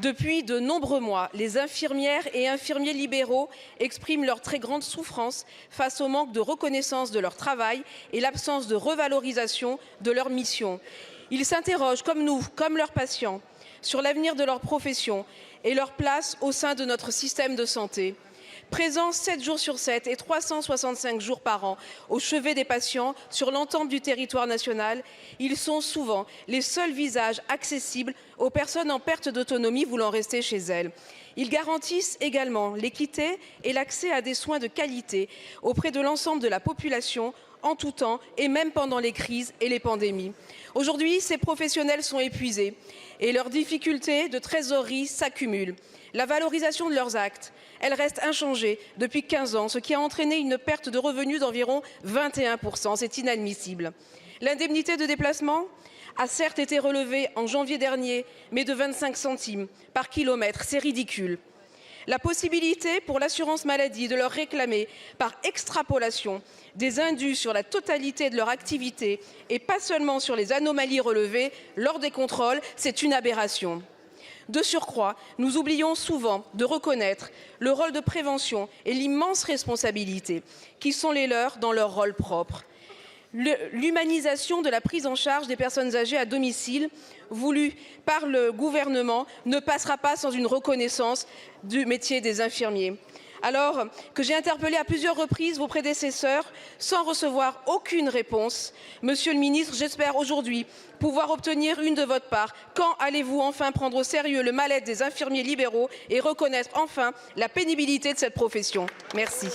Depuis de nombreux mois, les infirmières et infirmiers libéraux expriment leur très grande souffrance face au manque de reconnaissance de leur travail et l'absence de revalorisation de leur mission. Ils s'interrogent, comme nous, comme leurs patients, sur l'avenir de leur profession et leur place au sein de notre système de santé. Présents 7 jours sur 7 et 365 jours par an au chevet des patients sur l'ensemble du territoire national, ils sont souvent les seuls visages accessibles aux personnes en perte d'autonomie voulant rester chez elles. Ils garantissent également l'équité et l'accès à des soins de qualité auprès de l'ensemble de la population en tout temps et même pendant les crises et les pandémies. Aujourd'hui, ces professionnels sont épuisés et leurs difficultés de trésorerie s'accumulent. La valorisation de leurs actes, elle reste inchangée depuis 15 ans, ce qui a entraîné une perte de revenus d'environ 21%. C'est inadmissible. L'indemnité de déplacement a certes été relevée en janvier dernier, mais de 25 centimes par kilomètre. C'est ridicule. La possibilité pour l'assurance maladie de leur réclamer par extrapolation des indus sur la totalité de leur activité et pas seulement sur les anomalies relevées lors des contrôles, c'est une aberration. De surcroît, nous oublions souvent de reconnaître le rôle de prévention et l'immense responsabilité qui sont les leurs dans leur rôle propre. L'humanisation de la prise en charge des personnes âgées à domicile, voulue par le gouvernement, ne passera pas sans une reconnaissance du métier des infirmiers. Alors que j'ai interpellé à plusieurs reprises vos prédécesseurs sans recevoir aucune réponse, Monsieur le ministre, j'espère aujourd'hui pouvoir obtenir une de votre part. Quand allez-vous enfin prendre au sérieux le mal-être des infirmiers libéraux et reconnaître enfin la pénibilité de cette profession? Merci.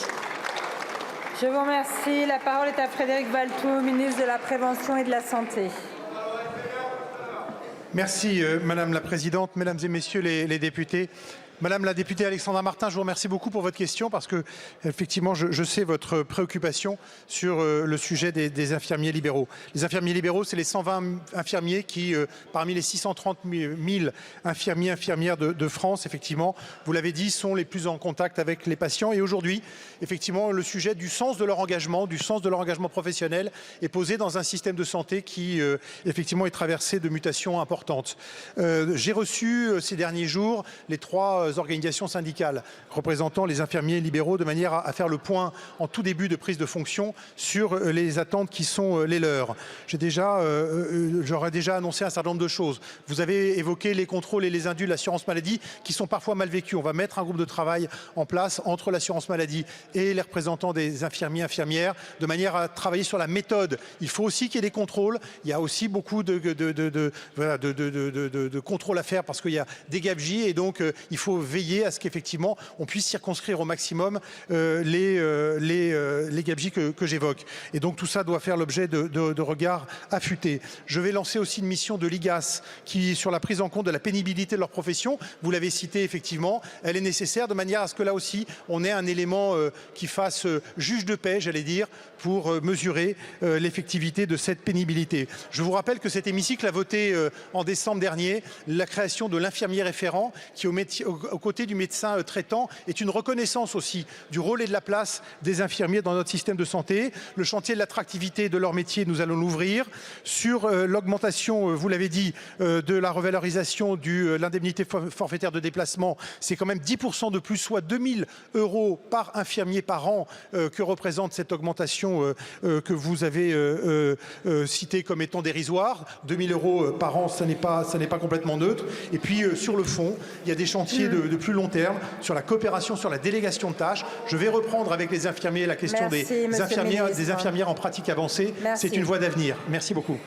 Je vous remercie. La parole est à Frédéric Valletoux, ministre de la Prévention et de la Santé. Merci Madame la Présidente, Mesdames et Messieurs les députés. Madame la députée Alexandra Martin, je vous remercie beaucoup pour votre question parce que, effectivement, je sais votre préoccupation sur le sujet des infirmiers libéraux. Les infirmiers libéraux, c'est les 120 infirmiers qui, parmi les 630 000 infirmiers, infirmières de France, effectivement, vous l'avez dit, sont les plus en contact avec les patients. Et aujourd'hui, effectivement, le sujet du sens de leur engagement professionnel est posé dans un système de santé qui, effectivement, est traversé de mutations importantes. J'ai reçu ces derniers jours les 3 organisations syndicales représentant les infirmiers libéraux de manière à faire le point en tout début de prise de fonction sur les attentes qui sont les leurs. J'aurais déjà annoncé un certain nombre de choses. Vous avez évoqué les contrôles et les indus de l'assurance maladie qui sont parfois mal vécus. On va mettre un groupe de travail en place entre l'assurance maladie et les représentants des infirmiers, infirmières de manière à travailler sur la méthode. Il faut aussi qu'il y ait des contrôles. Il y a aussi beaucoup de contrôles à faire parce qu'il y a des gabegies et donc il faut veiller à ce qu'effectivement on puisse circonscrire au maximum les gabegies que j'évoque. Et donc tout ça doit faire l'objet de regards affûtés. Je vais lancer aussi une mission de l'IGAS qui sur la prise en compte de la pénibilité de leur profession. Vous l'avez cité effectivement, elle est nécessaire de manière à ce que là aussi on ait un élément qui fasse juge de paix, j'allais dire, pour mesurer l'effectivité de cette pénibilité. Je vous rappelle que cet hémicycle a voté en décembre dernier la création de l'infirmier référent qui aux côtés du médecin traitant est une reconnaissance aussi du rôle et de la place des infirmiers dans notre système de santé. Le chantier de l'attractivité de leur métier, nous allons l'ouvrir. Sur l'augmentation, vous l'avez dit, de la revalorisation de l'indemnité forfaitaire de déplacement, c'est quand même 10% de plus, soit 2 000 € par infirmier par an que représente cette augmentation que vous avez citée comme étant dérisoire. 2 000 € par an, ça n'est pas complètement neutre. Et puis sur le fond, il y a des chantiers de plus long terme sur la coopération, sur la délégation de tâches. Je vais reprendre avec les infirmiers la question des infirmières en pratique avancée. C'est une voie d'avenir. Merci beaucoup.